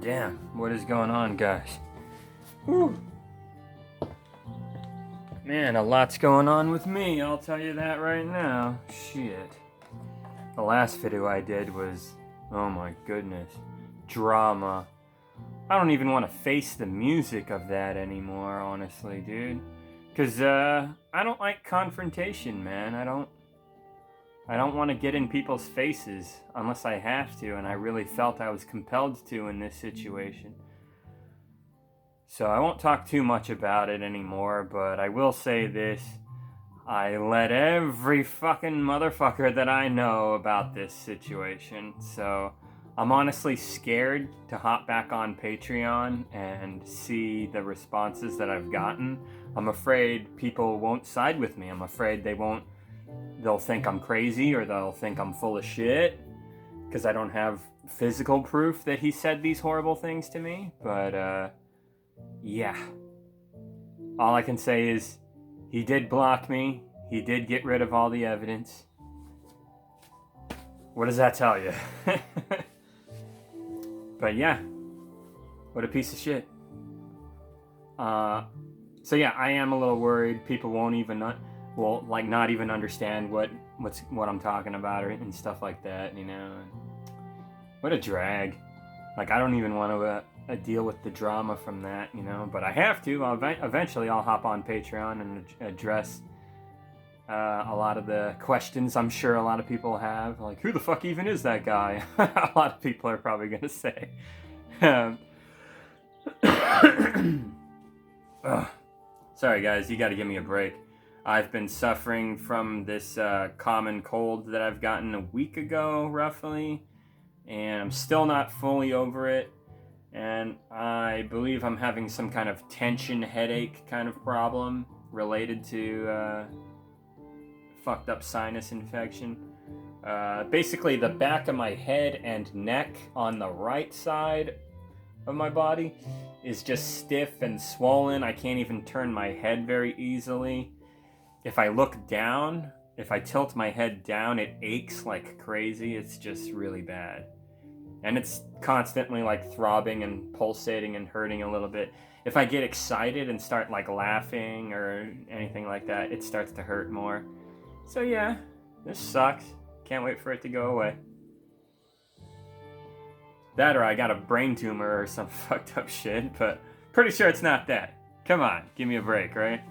Damn, what is going on, guys? Whew. Man, a lot's going on with me, I'll tell you that right now. Shit. The last video I did was, oh my goodness, drama. I don't even want to face the music of that anymore, honestly, dude. Cause, I don't like confrontation, man. I don't want to get in people's faces unless I have to, and I really felt I was compelled to in this situation. So I won't talk too much about it anymore, but I will say this. I let every fucking motherfucker that I know about this situation, so I'm honestly scared to hop back on Patreon and see the responses that I've gotten. I'm afraid people won't side with me. I'm afraid they'll think I'm crazy or they'll think I'm full of shit because I don't have physical proof that he said these horrible things to me. But, yeah. All I can say is he did block me. He did get rid of all the evidence. What does that tell you? But yeah, what a piece of shit. So yeah, I am a little worried. People won't even not even understand what I'm talking about and stuff like that. You know, what a drag. Like I don't even want to deal with the drama from that. You know, but I have to. Eventually, I'll hop on Patreon and address a lot of the questions I'm sure a lot of people have, like, who the fuck even is that guy? A lot of people are probably going to say. Sorry, guys, you got to give me a break. I've been suffering from this common cold that I've gotten a week ago, roughly, and I'm still not fully over it. And I believe I'm having some kind of tension headache kind of problem related to fucked up sinus infection. Basically, the back of my head and neck on the right side of my body is just stiff and swollen. I can't even turn my head very easily. If I look down, if I tilt my head down, it aches like crazy. It's just really bad. And it's constantly like throbbing and pulsating and hurting a little bit. If I get excited and start like laughing or anything like that, it starts to hurt more. So yeah, this sucks. Can't wait for it to go away. That or I got a brain tumor or some fucked up shit, but pretty sure it's not that. Come on, give me a break, right?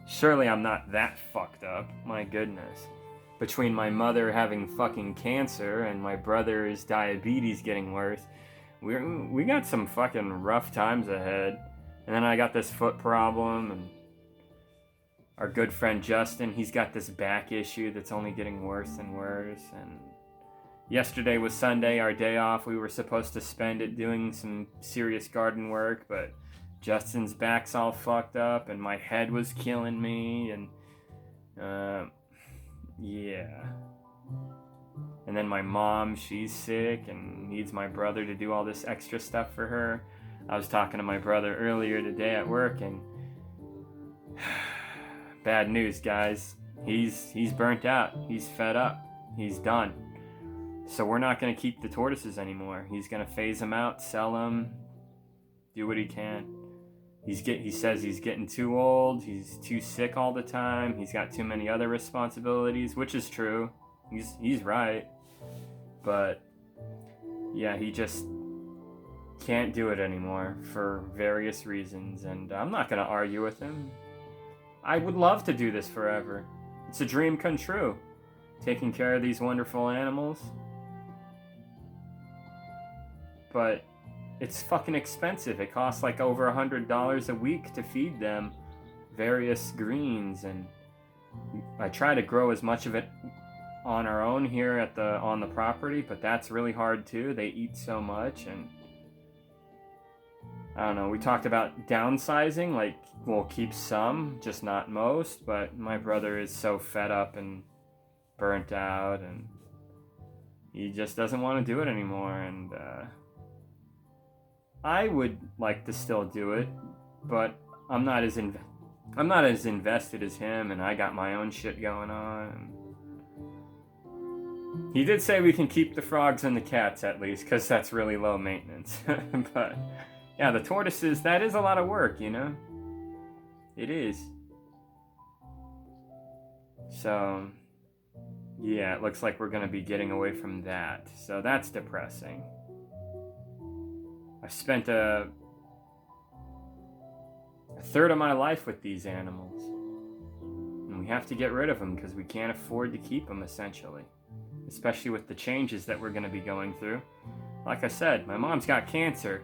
Surely I'm not that fucked up. My goodness. Between my mother having fucking cancer and my brother's diabetes getting worse, we got some fucking rough times ahead. And then I got this foot problem, and our good friend Justin, he's got this back issue that's only getting worse and worse. And yesterday was Sunday, our day off. We were supposed to spend it doing some serious garden work, but Justin's back's all fucked up, and my head was killing me, and yeah. And then my mom, she's sick and needs my brother to do all this extra stuff for her. I was talking to my brother earlier today at work, and bad news, guys. He's burnt out. He's fed up. He's done. So we're not going to keep the tortoises anymore. He's going to phase them out, sell them, do what he can. He says he's getting too old. He's too sick all the time. He's got too many other responsibilities, which is true. He's right. But yeah, he just can't do it anymore for various reasons, and I'm not going to argue with him. I would love to do this forever. It's a dream come true. Taking care of these wonderful animals. But it's fucking expensive. It costs like over $100 a week to feed them various greens, and I try to grow as much of it on our own here on the property, but that's really hard too. They eat so much, and I don't know, we talked about downsizing, like we'll keep some, just not most, but my brother is so fed up and burnt out, and he just doesn't want to do it anymore, and I would like to still do it, but I'm not as invested as him, and I got my own shit going on. He did say we can keep the frogs and the cats at least, because that's really low maintenance. But yeah, the tortoises, that is a lot of work, you know? It is. So, yeah, it looks like we're going to be getting away from that. So that's depressing. I spent a third of my life with these animals. And we have to get rid of them because we can't afford to keep them, essentially. Especially with the changes that we're going to be going through. Like I said, my mom's got cancer.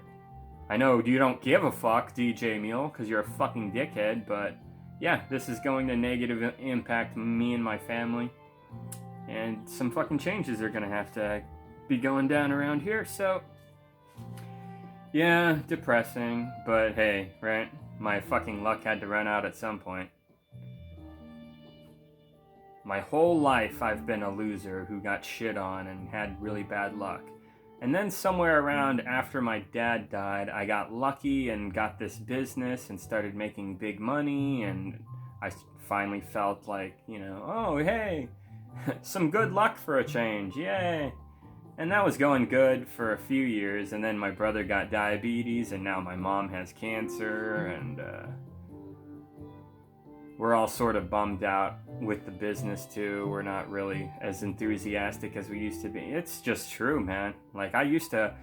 I know you don't give a fuck, DJ Mule, because you're a fucking dickhead, but yeah, this is going to negative impact me and my family. And some fucking changes are going to have to be going down around here, so yeah, depressing, but hey, right? My fucking luck had to run out at some point. My whole life I've been a loser who got shit on and had really bad luck. And then somewhere around after my dad died, I got lucky and got this business and started making big money, and I finally felt like, you know, oh hey, some good luck for a change, yay. And that was going good for a few years, and then my brother got diabetes, and now my mom has cancer, and we're all sort of bummed out with the business too. We're not really as enthusiastic as we used to be. It's just true, man. Like, I used to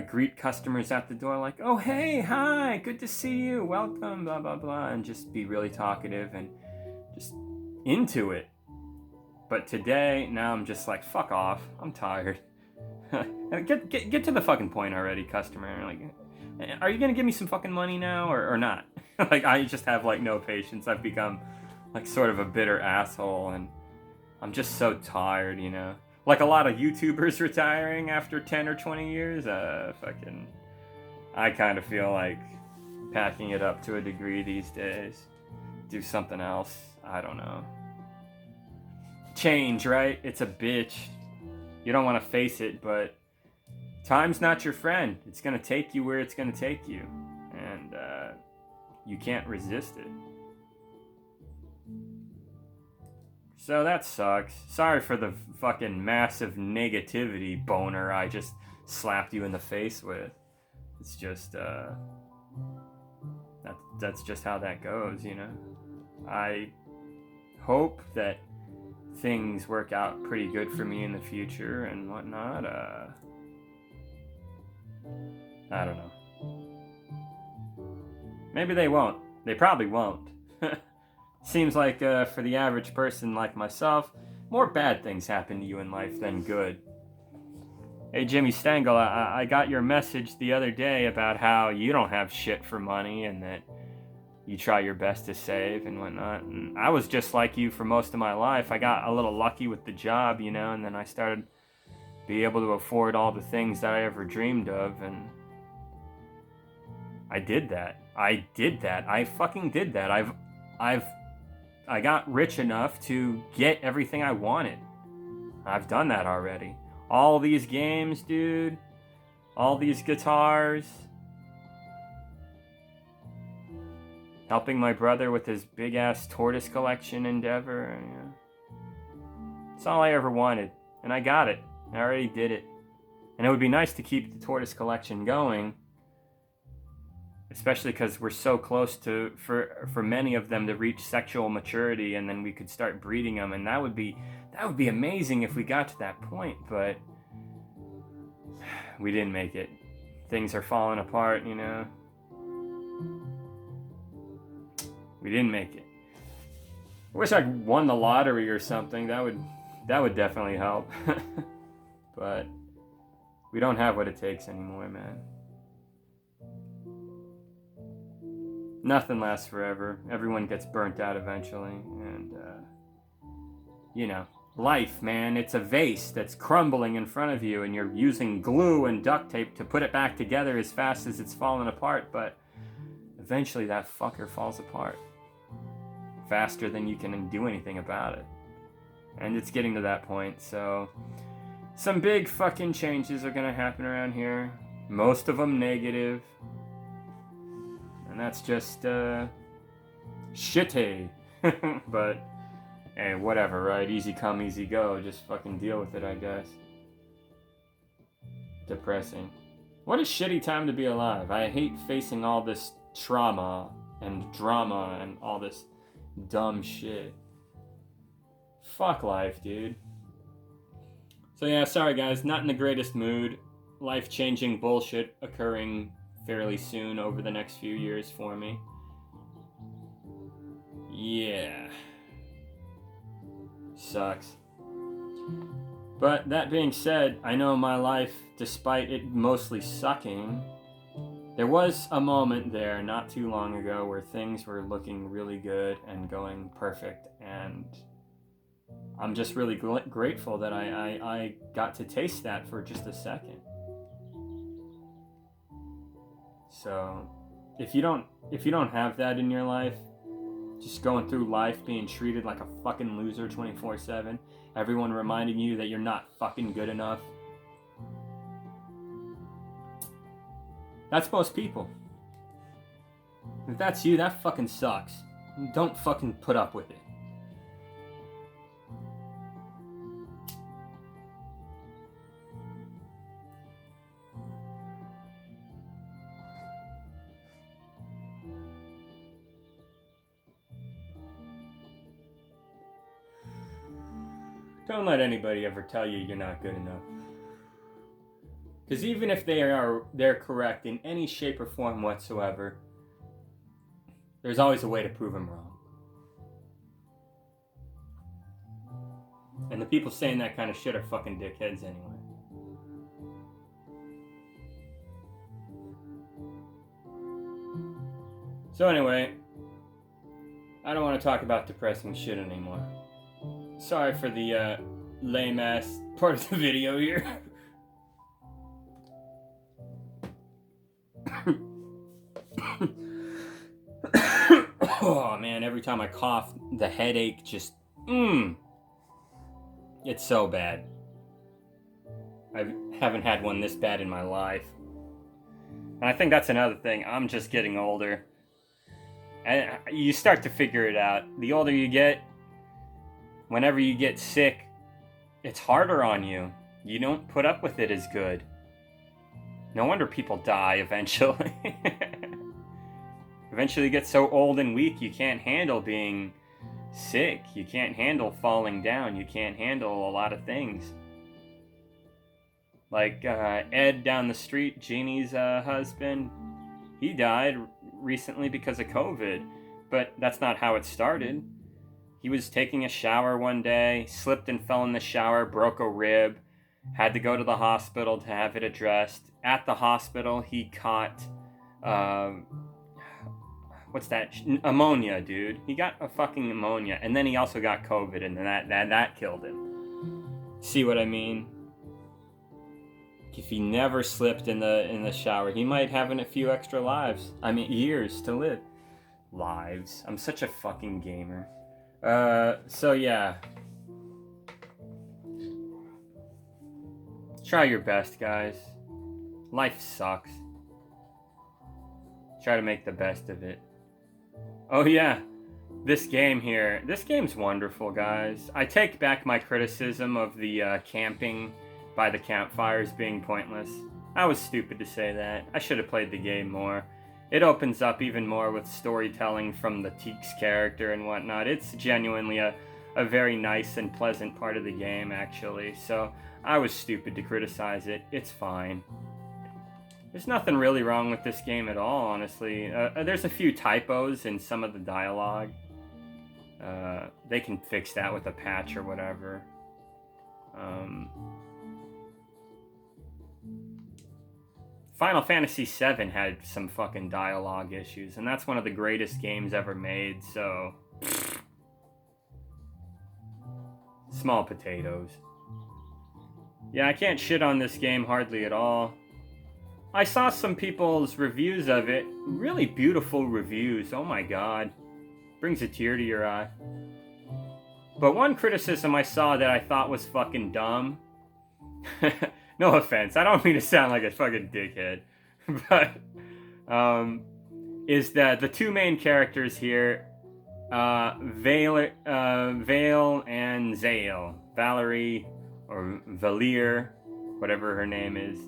greet customers at the door like, oh hey, hi, good to see you, welcome, blah blah blah, and just be really talkative and just into it. But today, now I'm just like, fuck off, I'm tired. Get to the fucking point already, customer. Like, are you gonna give me some fucking money now or not? Like, I just have like no patience. I've become like sort of a bitter asshole, and I'm just so tired, you know. Like a lot of YouTubers retiring after 10 or 20 years. I kind of feel like packing it up to a degree these days. Do something else. I don't know. Change, right? It's a bitch. You don't want to face it, but time's not your friend. It's going to take you where it's going to take you. And you can't resist it. So that sucks. Sorry for the fucking massive negativity boner I just slapped you in the face with. It's just, that's just how that goes, you know? I hope that things work out pretty good for me in the future and whatnot. I don't know. Maybe they won't. They probably won't. Seems like for the average person like myself, more bad things happen to you in life than good. Hey Jimmy Stengel, I got your message the other day about how you don't have shit for money and that you try your best to save and whatnot. And I was just like you for most of my life. I got a little lucky with the job, you know, and then I started be able to afford all the things that I ever dreamed of, and I did that. I fucking did that. I got rich enough to get everything I wanted. I've done that already. All these games, dude. All these guitars. Helping my brother with his big-ass tortoise collection endeavor. Yeah. It's all I ever wanted. And I got it. I already did it. And it would be nice to keep the tortoise collection going. Especially because we're so close to, for many of them to reach sexual maturity, and then we could start breeding them, and that would be amazing if we got to that point, but we didn't make it. Things are falling apart, you know. We didn't make it. I wish I won the lottery or something. That would definitely help. But we don't have what it takes anymore, man. Nothing lasts forever. Everyone gets burnt out eventually. And, you know, life, man, it's a vase that's crumbling in front of you and you're using glue and duct tape to put it back together as fast as it's falling apart, but eventually that fucker falls apart. Faster than you can do anything about it. And it's getting to that point, so some big fucking changes are gonna happen around here. Most of them negative. And that's just shitty. But Hey, whatever, right? Easy come, easy go. Just fucking deal with it, I guess. Depressing. What a shitty time to be alive. I hate facing all this trauma and drama and all this dumb shit. Fuck life, dude. So yeah, sorry guys, not in the greatest mood. Life-changing bullshit occurring fairly soon over the next few years for me. Yeah. Sucks. But that being said, I know my life, despite it mostly sucking, there was a moment there not too long ago where things were looking really good and going perfect, and I'm just really grateful that I got to taste that for just a second. So, if you don't have that in your life, just going through life being treated like a fucking loser 24/7, everyone reminding you that you're not fucking good enough. That's most people. If that's you, that fucking sucks. Don't fucking put up with it. Don't let anybody ever tell you you're not good enough. Because even if they're correct in any shape or form whatsoever, there's always a way to prove them wrong. And the people saying that kind of shit are fucking dickheads anyway. So anyway, I don't want to talk about depressing shit anymore. Sorry for the lame ass part of the video here. Oh man, every time I cough, the headache just it's so bad. I haven't had one this bad in my life. And I think that's another thing. I'm just getting older. And you start to figure it out. The older you get, whenever you get sick, it's harder on you. You don't put up with it as good. No wonder people die eventually. Eventually you get so old and weak you can't handle being sick. You can't handle falling down. You can't handle a lot of things. Like Ed down the street, Jeannie's husband, he died recently because of COVID. But that's not how it started. He was taking a shower one day, slipped and fell in the shower, broke a rib, had to go to the hospital to have it addressed. At the hospital, he caught, ammonia, dude. He got a fucking pneumonia, and then he also got COVID, and that killed him. See what I mean? If he never slipped in the shower, he might have a few extra years to live. Lives. I'm such a fucking gamer. So yeah. Try your best, guys. Life sucks. Try to make the best of it. Oh yeah, this game's wonderful, guys. I take back my criticism of the camping by the campfires being pointless. I was stupid to say that. I should have played the game more. It opens up even more with storytelling from the Teaks character and whatnot. It's genuinely a very nice and pleasant part of the game, actually. So I was stupid to criticize it. It's fine. There's nothing really wrong with this game at all, honestly. There's a few typos in some of the dialogue. They can fix that with a patch or whatever. Final Fantasy VII had some fucking dialogue issues, and that's one of the greatest games ever made, so... Small potatoes. Yeah, I can't shit on this game hardly at all. I saw some people's reviews of it. Really beautiful reviews, oh my god. Brings a tear to your eye. But one criticism I saw that I thought was fucking dumb... No offense, I don't mean to sound like a fucking dickhead, but, is that the two main characters here, Vale and Zale. Valerie, or Valir, whatever her name is,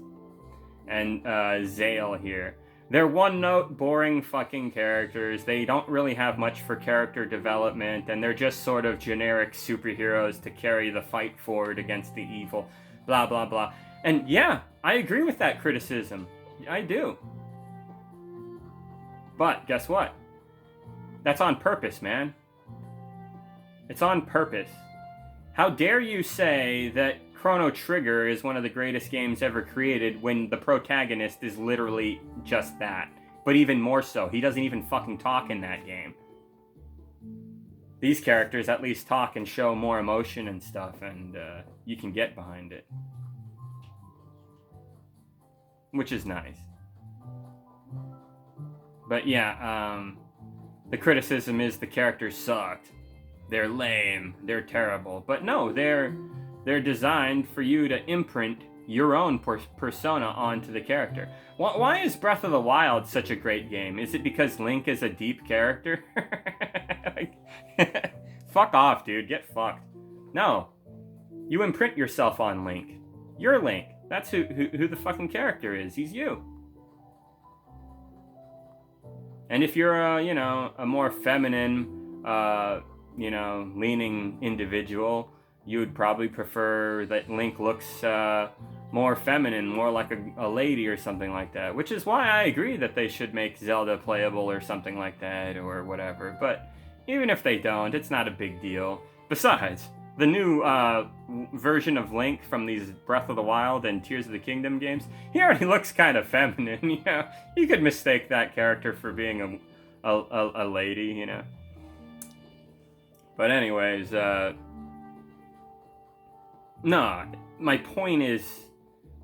and Zale here. They're one-note, boring fucking characters. They don't really have much for character development, and they're just sort of generic superheroes to carry the fight forward against the evil. Blah, blah, blah. And yeah, I agree with that criticism. I do. But guess what? That's on purpose, man. It's on purpose. How dare you say that Chrono Trigger is one of the greatest games ever created when the protagonist is literally just that. But even more so, he doesn't even fucking talk in that game. These characters at least talk and show more emotion and stuff, and you can get behind it. Which is nice. But yeah, the criticism is the characters sucked. They're lame, they're terrible. But no, they're designed for you to imprint your own persona onto the character. Why is Breath of the Wild such a great game? Is it because Link is a deep character? Fuck off, dude. Get fucked. No. You imprint yourself on Link. You're Link. That's who the fucking character is. He's you. And if you're a more feminine, leaning individual, you would probably prefer that Link looks more feminine, more like a lady or something like that. Which is why I agree that they should make Zelda playable or something like that or whatever. But even if they don't, it's not a big deal. Besides, the new version of Link from these Breath of the Wild and Tears of the Kingdom games, he already looks kind of feminine. You could mistake that character for being a lady, you know. But anyways, no, my point is,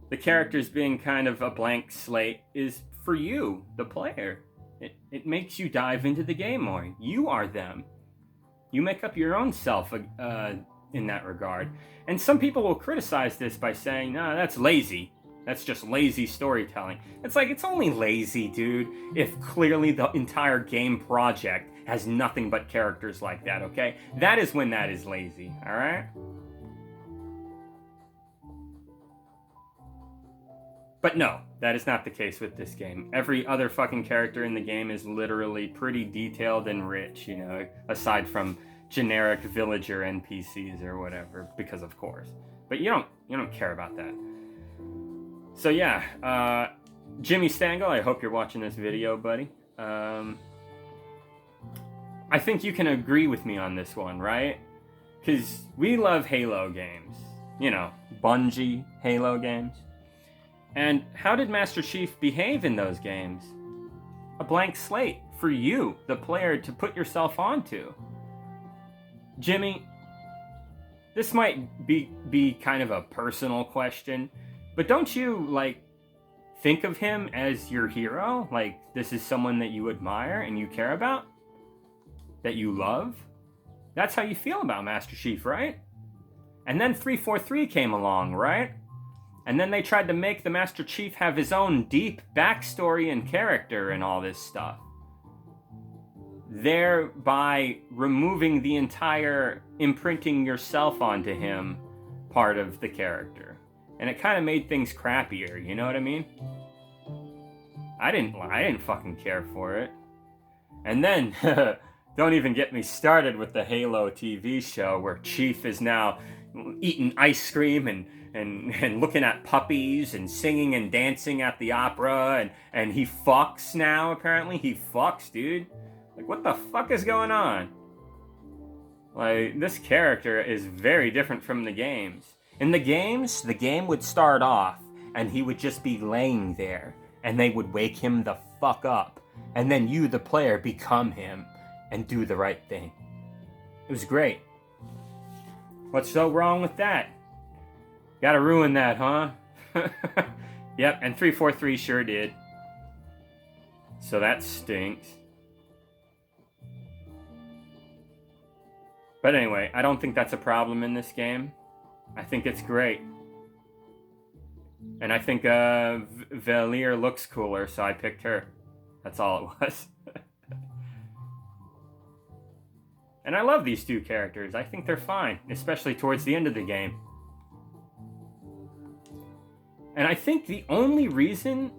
the characters being kind of a blank slate is for you, the player. It makes you dive into the game more. You are them. You make up your own self in that regard. And some people will criticize this by saying, nah, that's lazy. That's just lazy storytelling. It's like, it's only lazy, dude, if clearly the entire game project has nothing but characters like that, okay? That is when that is lazy, alright? But no, that is not the case with this game. Every other fucking character in the game is literally pretty detailed and rich, you know, aside from generic villager NPCs or whatever, because of course. But you don't care about that. So yeah, Jimmy Stangl, I hope you're watching this video, buddy. I think you can agree with me on this one, right? Because we love Halo games. You know, Bungie Halo games. And how did Master Chief behave in those games? A blank slate for you, the player, to put yourself onto. Jimmy, this might be kind of a personal question, but don't you, like, think of him as your hero? Like, this is someone that you admire and you care about? That you love? That's how you feel about Master Chief, right? And then 343 came along, right? And then they tried to make the Master Chief have his own deep backstory and character and all this stuff, thereby removing the entire imprinting yourself onto him part of the character. And it kind of made things crappier, you know what I mean? I didn't fucking care for it. And then, don't even get me started with the Halo TV show where Chief is now eating ice cream and looking at puppies and singing and dancing at the opera, and he fucks now, apparently. He fucks, dude. Like, what the fuck is going on? Like, this character is very different from the games. In the games, the game would start off, and he would just be laying there, and they would wake him the fuck up, and then you, the player, become him, and do the right thing. It was great. What's so wrong with that? Gotta ruin that, huh? Yep, and 343 sure did. So that stinks. But anyway, I don't think that's a problem in this game. I think it's great. And I think Valir looks cooler, so I picked her. That's all it was. And I love these two characters. I think they're fine, especially towards the end of the game. And I think the only reason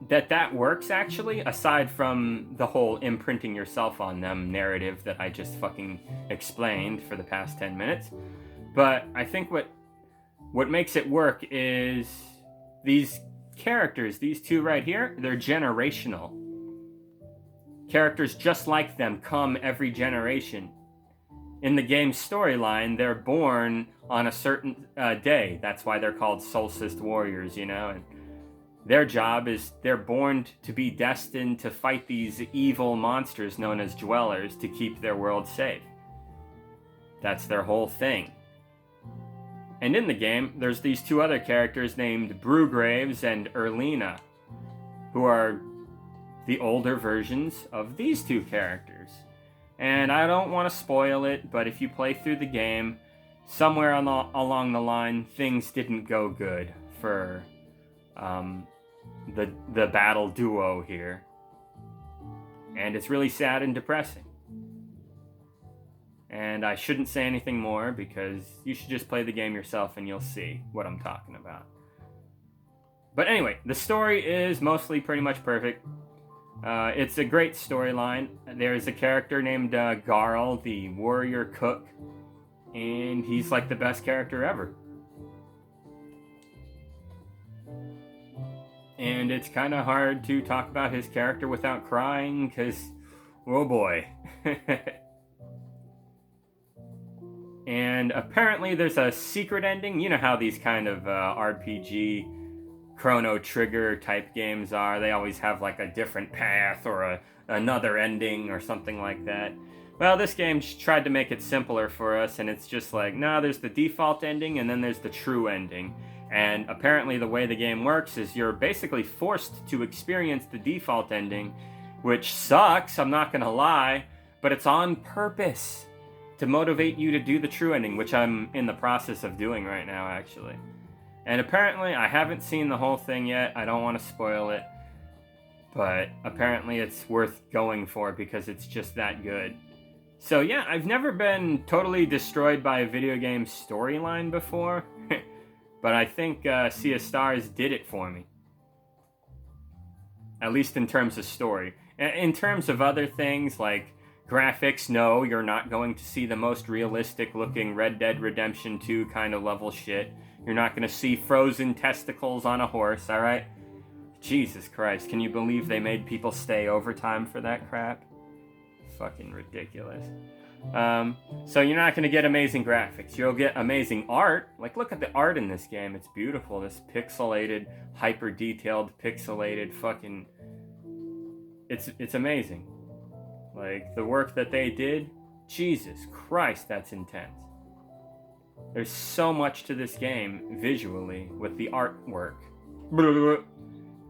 that works, actually, aside from the whole imprinting yourself on them narrative that I just fucking explained for the past 10 minutes, but I think what makes it work is these characters, these two right here, they're generational. Characters just like them come every generation. In the game's storyline, they're born on a certain day. That's why they're called Solstice Warriors, you know? And their job is they're born to be destined to fight these evil monsters known as Dwellers to keep their world safe. That's their whole thing. And in the game, there's these two other characters named Brewgraves and Erlina, who are the older versions of these two characters. And I don't want to spoil it, but if you play through the game, somewhere along the line, things didn't go good for the battle duo here. And it's really sad and depressing. And I shouldn't say anything more because you should just play the game yourself and you'll see what I'm talking about. But anyway, the story is mostly pretty much perfect. It's a great storyline. There's a character named Garl, the warrior cook, and he's like the best character ever. And it's kind of hard to talk about his character without crying, because, oh boy. And apparently there's a secret ending. You know how these kind of RPG Chrono Trigger type games are. They always have like a different path or another ending or something like that. Well, this game tried to make it simpler for us, and it's just like, nah, there's the default ending and then there's the true ending. And apparently the way the game works is you're basically forced to experience the default ending, which sucks, I'm not gonna lie, but it's on purpose to motivate you to do the true ending, which I'm in the process of doing right now, actually. And apparently, I haven't seen the whole thing yet. I don't want to spoil it. But apparently it's worth going for because it's just that good. So yeah, I've never been totally destroyed by a video game storyline before. But I think Sea of Stars did it for me. At least in terms of story. In terms of other things like graphics, no, you're not going to see the most realistic looking Red Dead Redemption 2 kind of level shit. You're not going to see frozen testicles on a horse, alright? Jesus Christ, can you believe they made people stay overtime for that crap? Fucking ridiculous. So you're not going to get amazing graphics. You'll get amazing art. Like, look at the art in this game. It's beautiful. This pixelated, hyper-detailed, pixelated fucking... It's amazing. Like, the work that they did, Jesus Christ, that's intense. There's so much to this game, visually, with the artwork.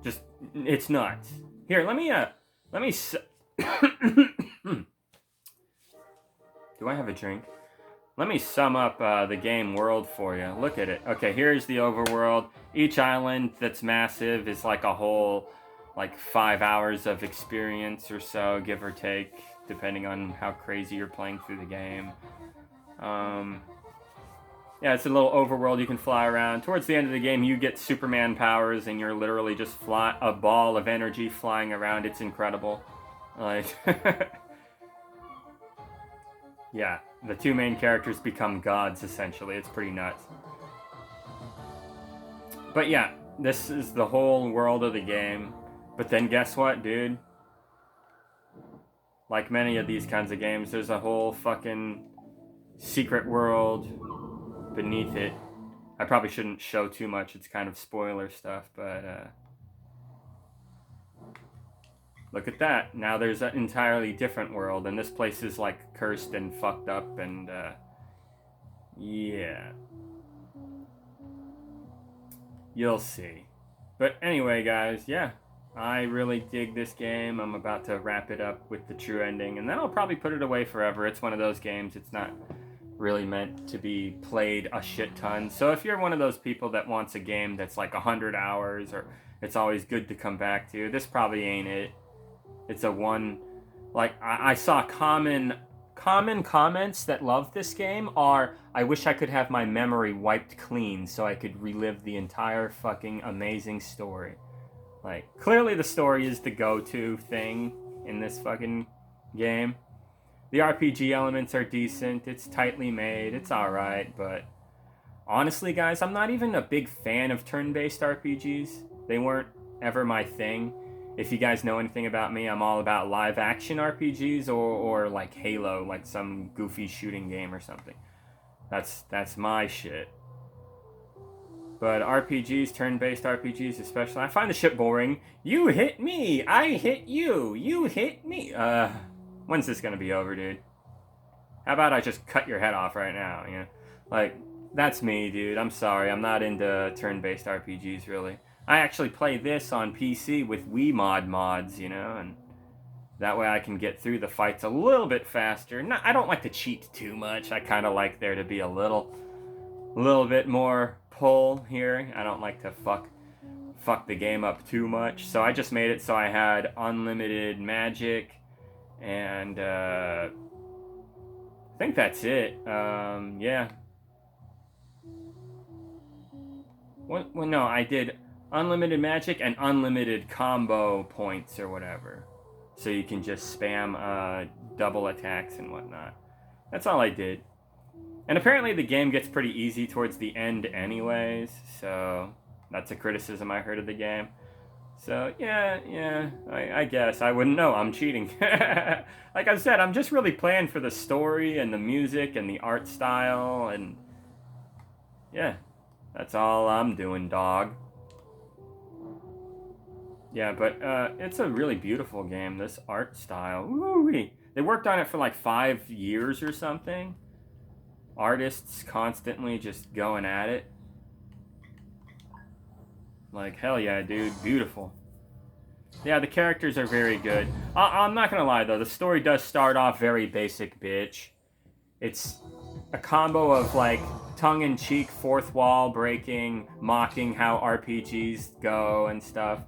Just, it's nuts. Here, let me do I have a drink? Let me sum up the game world for you. Look at it. Okay, here's the overworld. Each island that's massive is like a whole... like 5 hours of experience or so, give or take, depending on how crazy you're playing through the game. Yeah, it's a little overworld. You can fly around. Towards the end of the game, you get Superman powers, and you're literally just a ball of energy flying around. It's incredible. Like, yeah, the two main characters become gods, essentially. It's pretty nuts. But yeah, this is the whole world of the game. But then guess what, dude? Like many of these kinds of games, there's a whole fucking secret world beneath it. I probably shouldn't show too much, it's kind of spoiler stuff, but look at that. Now there's an entirely different world, and this place is like cursed and fucked up, and yeah. You'll see. But anyway, guys, yeah. I really dig this game. I'm about to wrap it up with the true ending, and then I'll probably put it away forever. It's one of those games, it's not really meant to be played a shit ton. So if you're one of those people that wants a game that's like 100 hours, or it's always good to come back to, this probably ain't it. It's a one... Like, I saw common common comments that love this game are, I wish I could have my memory wiped clean so I could relive the entire fucking amazing story. Like, clearly the story is the go-to thing in this fucking game. The RPG elements are decent, it's tightly made, it's alright, but honestly, guys, I'm not even a big fan of turn-based RPGs. They weren't ever my thing. If you guys know anything about me, I'm all about live-action RPGs or like Halo, like some goofy shooting game or something. That's my shit. But RPGs, turn-based RPGs especially, I find the shit boring. You hit me, I hit you, you hit me. When's this gonna be over, dude? How about I just cut your head off right now, you know? Like, that's me, dude. I'm sorry, I'm not into turn-based RPGs, really. I actually play this on PC with Wiimote mods, you know, and that way I can get through the fights a little bit faster. No, I don't like to cheat too much. I kind of like there to be a little bit more pull here. I don't like to fuck the game up too much. So I just made it so I had unlimited magic, and I think that's it. Yeah. Well, no, I did unlimited magic and unlimited combo points or whatever. So you can just spam double attacks and whatnot. That's all I did. And apparently the game gets pretty easy towards the end anyways, so that's a criticism I heard of the game. So, yeah, I guess. I wouldn't know. I'm cheating. Like I said, I'm just really playing for the story and the music and the art style, and yeah, that's all I'm doing, dog. Yeah, but it's a really beautiful game, this art style. Woo-wee. They worked on it for like 5 years or something. Artists constantly just going at it. Like, hell yeah, dude, beautiful. Yeah, the characters are very good. I'm not gonna lie, though, the story does start off very basic bitch. It's a combo of, like, tongue-in-cheek, fourth wall breaking, mocking how RPGs go and stuff,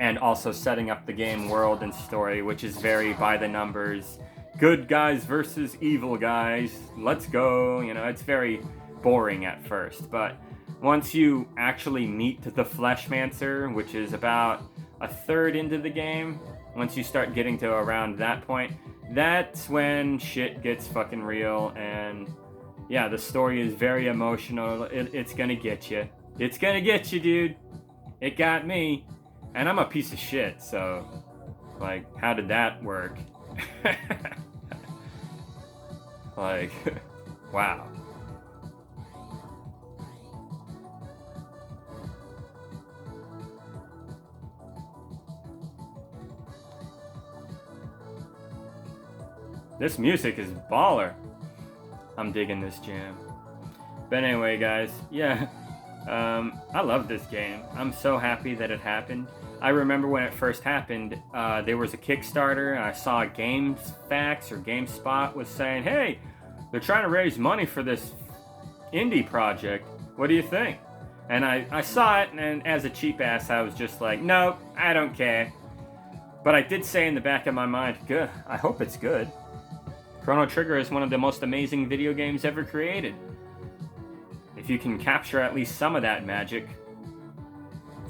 and also setting up the game world and story, which is very by the numbers. Good guys versus evil guys, let's go. You know, it's very boring at first, but once you actually meet the Fleshmancer, which is about a third into the game, once you start getting to around that point, that's when shit gets fucking real. And yeah, the story is very emotional. It's gonna get you. It's gonna get you, dude. It got me. And I'm a piece of shit, so, like, how did that work? Like, wow. This music is baller. I'm digging this jam. But anyway, guys, yeah, I love this game. I'm so happy that it happened. I remember when it first happened, there was a Kickstarter. I saw GameFAQs or GameSpot was saying, hey, they're trying to raise money for this indie project. What do you think? And I saw it, and as a cheap ass, I was just like, nope, I don't care. But I did say in the back of my mind, good, I hope it's good. Chrono Trigger is one of the most amazing video games ever created. If you can capture at least some of that magic,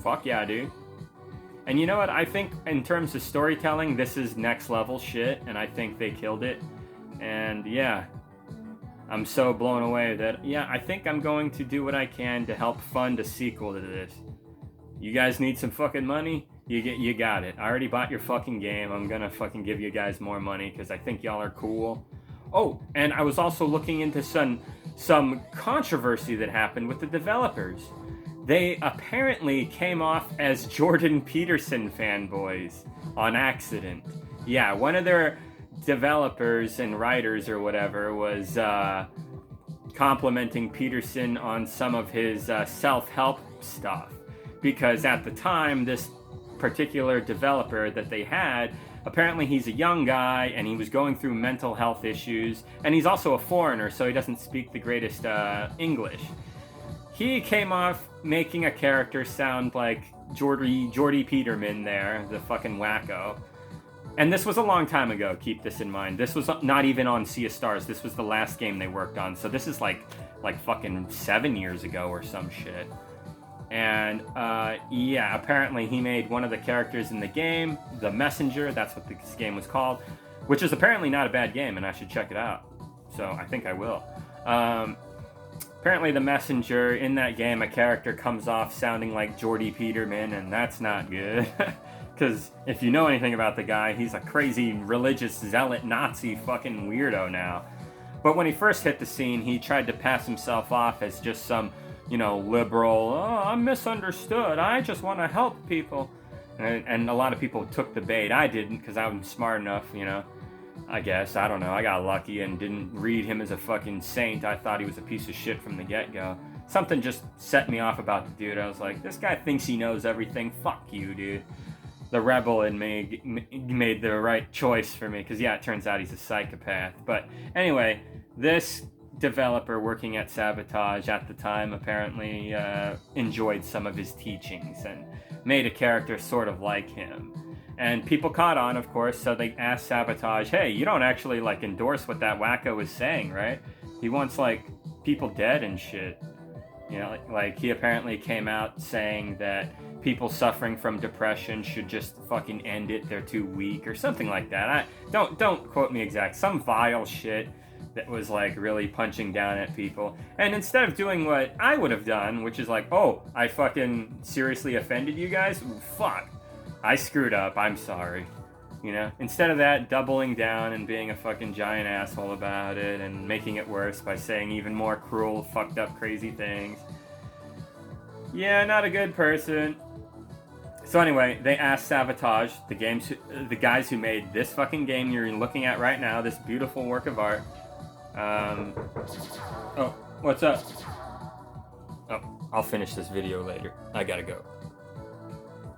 fuck yeah, dude. And you know what? I think in terms of storytelling, this is next level shit, and I think they killed it. And yeah, I'm so blown away that, yeah, I think I'm going to do what I can to help fund a sequel to this. You guys need some fucking money? You got it. I already bought your fucking game. I'm gonna fucking give you guys more money because I think y'all are cool. Oh, and I was also looking into some controversy that happened with the developers. They apparently came off as Jordan Peterson fanboys on accident. Yeah, one of their developers and writers or whatever was complimenting Peterson on some of his self-help stuff. Because at the time, this particular developer that they had, apparently he's a young guy and he was going through mental health issues, and he's also a foreigner, so he doesn't speak the greatest English. He came off making a character sound like Jordy Peterman there, the fucking wacko. And this was a long time ago, keep this in mind. This was not even on Sea of Stars. This was the last game they worked on. So this is like fucking 7 years ago or some shit. And yeah, apparently he made one of the characters in the game, The Messenger, that's what this game was called, which is apparently not a bad game, and I should check it out. So I think I will. Apparently The Messenger, in that game, a character comes off sounding like Jordy Peterman, and that's not good. Because if you know anything about the guy, he's a crazy religious zealot Nazi fucking weirdo now. But when he first hit the scene, he tried to pass himself off as just some, you know, liberal, oh, I'm misunderstood, I just want to help people. And a lot of people took the bait. I didn't, because I'm smart enough, you know. I guess, I don't know, I got lucky and didn't read him as a fucking saint. I thought he was a piece of shit from the get-go. Something just set me off about the dude. I was like, this guy thinks he knows everything, fuck you, dude. The rebel in me made the right choice for me, because yeah, it turns out he's a psychopath. But anyway, this developer working at Sabotage at the time apparently enjoyed some of his teachings and made a character sort of like him. And people caught on, of course, so they asked Sabotage, hey, you don't actually like endorse what that wacko is saying, right? He wants like people dead and shit. You know, like he apparently came out saying that people suffering from depression should just fucking end it, they're too weak, or something like that. Don't quote me exact, some vile shit that was like really punching down at people. And instead of doing what I would have done, which is like, oh, I fucking seriously offended you guys? Fuck, I screwed up, I'm sorry. You know, instead of that, doubling down and being a fucking giant asshole about it and making it worse by saying even more cruel, fucked up, crazy things. Yeah, not a good person. So anyway, they asked Sabotage, the guys who made this fucking game you're looking at right now, this beautiful work of art. Oh, what's up? Oh, I'll finish this video later. I gotta go.